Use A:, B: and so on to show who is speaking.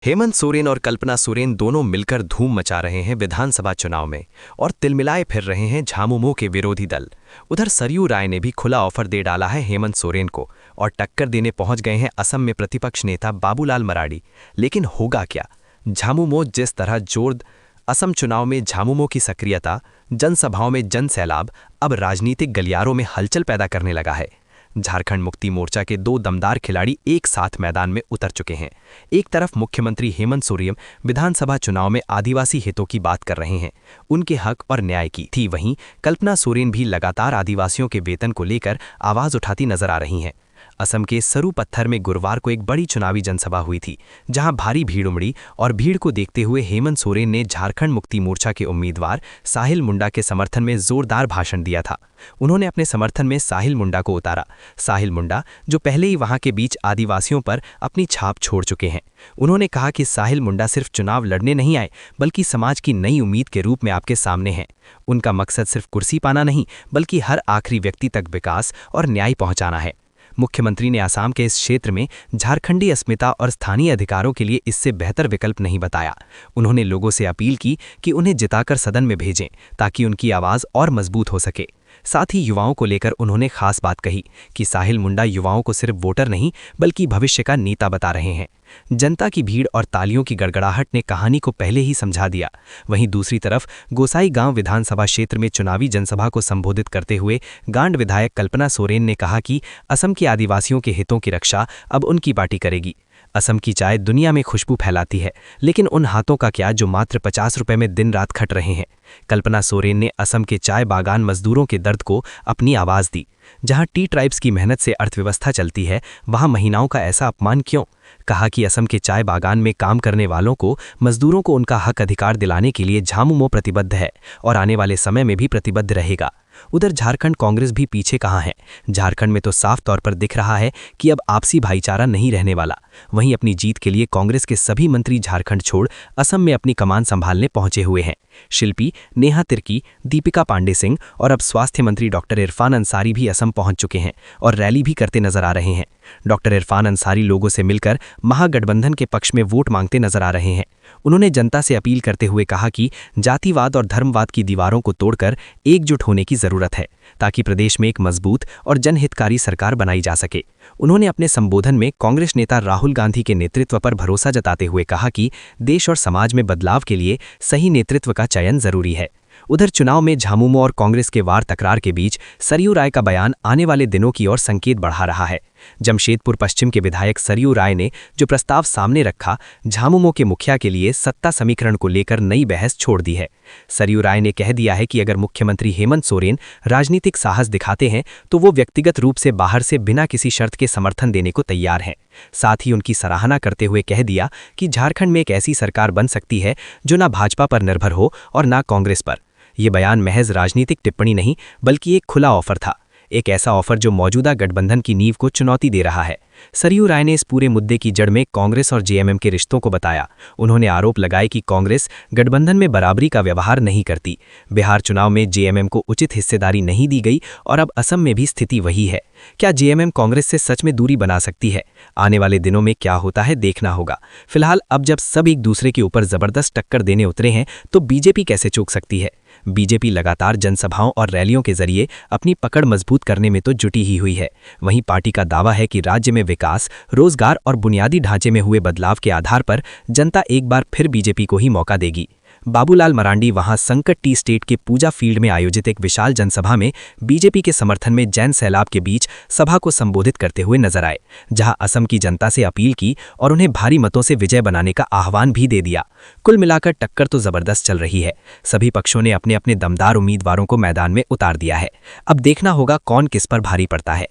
A: हेमंत सोरेन और कल्पना सोरेन दोनों मिलकर धूम मचा रहे हैं विधानसभा चुनाव में और तिलमिलाए फिर रहे हैं झामुमो के विरोधी दल। उधर सरयू राय ने भी खुला ऑफर दे डाला है हेमंत सोरेन को और टक्कर देने पहुंच गए हैं असम में प्रतिपक्ष नेता बाबूलाल मरांडी। लेकिन होगा क्या? झामुमो जिस तरह जोर असम चुनाव में झामुमो की सक्रियता, जनसभाओं में जनसैलाब अब राजनीतिक गलियारों में हलचल पैदा करने लगा है। झारखंड मुक्ति मोर्चा के दो दमदार खिलाड़ी एक साथ मैदान में उतर चुके हैं। एक तरफ मुख्यमंत्री हेमंत सोरेन विधानसभा चुनाव में आदिवासी हितों की बात कर रहे हैं, उनके हक और न्याय की थी। वहीं कल्पना सोरेन भी लगातार आदिवासियों के वेतन को लेकर आवाज उठाती नजर आ रही हैं। असम के सरूपत्थर में गुरुवार को एक बड़ी चुनावी जनसभा हुई थी, जहां भारी भीड़ उमड़ी और भीड़ को देखते हुए हेमंत सोरेन ने झारखंड मुक्ति मोर्चा के उम्मीदवार साहिल मुंडा के समर्थन में जोरदार भाषण दिया था। उन्होंने अपने समर्थन में साहिल मुंडा को उतारा। साहिल मुंडा, जो पहले ही वहां के बीच आदिवासियों पर अपनी छाप छोड़ चुके हैं, उन्होंने कहा कि साहिल मुंडा सिर्फ चुनाव लड़ने नहीं आए, बल्कि समाज की नई उम्मीद के रूप में आपके सामने हैं। उनका मकसद सिर्फ कुर्सी पाना नहीं, बल्कि हर आखिरी व्यक्ति तक विकास और न्याय पहुंचाना है। मुख्यमंत्री ने असम के इस क्षेत्र में झारखंडी अस्मिता और स्थानीय अधिकारों के लिए इससे बेहतर विकल्प नहीं बताया। उन्होंने लोगों से अपील की कि उन्हें जिताकर सदन में भेजें, ताकि उनकी आवाज़ और मजबूत हो सके। साथ ही युवाओं को लेकर उन्होंने खास बात कही कि साहिल मुंडा युवाओं को सिर्फ वोटर नहीं, बल्कि भविष्य का नेता बता रहे हैं। जनता की भीड़ और तालियों की गड़गड़ाहट ने कहानी को पहले ही समझा दिया। वहीं दूसरी तरफ गोसाईगांव विधानसभा क्षेत्र में चुनावी जनसभा को संबोधित करते हुए गांड विधायक कल्पना सोरेन ने कहा कि असम के आदिवासियों के हितों की रक्षा अब उनकी पार्टी करेगी। असम की चाय दुनिया में खुशबू फैलाती है, लेकिन उन हाथों का क्या जो मात्र 50 रुपए में दिन रात खट रहे हैं। कल्पना सोरेन ने असम के चाय बागान मजदूरों के दर्द को अपनी आवाज़ दी। जहां टी ट्राइब्स की मेहनत से अर्थव्यवस्था चलती है, वहां महिलाओं का ऐसा अपमान क्यों? कहा कि असम के चाय बागान में काम करने वालों को, मजदूरों को उनका हक अधिकार दिलाने के लिए झामुमो प्रतिबद्ध है और आने वाले समय में भी प्रतिबद्ध रहेगा। उधर झारखंड कांग्रेस भी पीछे कहाँ है? झारखंड में तो साफ तौर पर दिख रहा है कि अब आपसी भाईचारा नहीं रहने वाला। वहीं अपनी जीत के लिए कांग्रेस के सभी मंत्री झारखंड छोड़ असम में अपनी कमान संभालने पहुंचे हुए हैं। शिल्पी, नेहा तिर्की, दीपिका पांडे सिंह और अब स्वास्थ्य मंत्री डॉक्टर इरफान अंसारी भी असम पहुंच चुके हैं और रैली भी करते नजर आ रहे हैं। डॉक्टर इरफान अंसारी लोगों से मिलकर महागठबंधन के पक्ष में वोट मांगते नजर आ रहे हैं। उन्होंने जनता से अपील करते हुए कहा कि जातिवाद और धर्मवाद की दीवारों को तोड़कर एकजुट होने की जरूरत है, ताकि प्रदेश में एक मजबूत और जनहितकारी सरकार बनाई जा सके। उन्होंने अपने संबोधन में कांग्रेस नेता राहुल गांधी के नेतृत्व पर भरोसा जताते हुए कहा कि देश और समाज में बदलाव के लिए सही नेतृत्व का चयन जरूरी है। उधर चुनाव में झामुमो और कांग्रेस के वार तकरार के बीच सरयू राय का बयान आने वाले दिनों की ओर संकेत बढ़ा रहा है। जमशेदपुर पश्चिम के विधायक सरयू राय ने जो प्रस्ताव सामने रखा, झामुमो के मुखिया के लिए सत्ता समीकरण को लेकर नई बहस छोड़ दी है। सरयू राय ने कह दिया है कि अगर मुख्यमंत्री हेमंत सोरेन राजनीतिक साहस दिखाते हैं, तो वो व्यक्तिगत रूप से बाहर से बिना किसी शर्त के समर्थन देने को तैयार हैं। साथ ही उनकी सराहना करते हुए कह दिया कि झारखंड में एक ऐसी सरकार बन सकती है जो ना भाजपा पर निर्भर हो और ना कांग्रेस पर। ये बयान महज राजनीतिक टिप्पणी नहीं, बल्कि एक खुला ऑफर था, एक ऐसा ऑफर जो मौजूदा गठबंधन की नींव को चुनौती दे रहा है। सरयू राय ने इस पूरे मुद्दे की जड़ में कांग्रेस और जेएमएम के रिश्तों को बताया। उन्होंने आरोप लगाए कि कांग्रेस गठबंधन में बराबरी का व्यवहार नहीं करती। बिहार चुनाव में जेएमएम को उचित हिस्सेदारी नहीं दी गई और अब असम में भी स्थिति वही है। क्या जेएमएम कांग्रेस से सच में दूरी बना सकती है? आने वाले दिनों में क्या होता है देखना होगा। फिलहाल अब जब सब एक दूसरे के ऊपर जबरदस्त टक्कर देने उतरे हैं, तो बीजेपी कैसे चूक सकती है? बीजेपी लगातार जनसभाओं और रैलियों के जरिए अपनी पकड़ मजबूत करने में तो जुटी ही हुई है। वहीं पार्टी का दावा है कि राज्य में विकास, रोजगार और बुनियादी ढांचे में हुए बदलाव के आधार पर जनता एक बार फिर बीजेपी को ही मौका देगी। बाबूलाल मरांडी वहां संकट टी स्टेट के पूजा फील्ड में आयोजित एक विशाल जनसभा में बीजेपी के समर्थन में जैन सैलाब के बीच सभा को संबोधित करते हुए नजर आए, जहां असम की जनता से अपील की और उन्हें भारी मतों से विजय बनाने का आह्वान भी दे दिया। कुल मिलाकर टक्कर तो जबरदस्त चल रही है। सभी पक्षों ने अपने अपने दमदार उम्मीदवारों को मैदान में उतार दिया है। अब देखना होगा कौन किस पर भारी पड़ता है।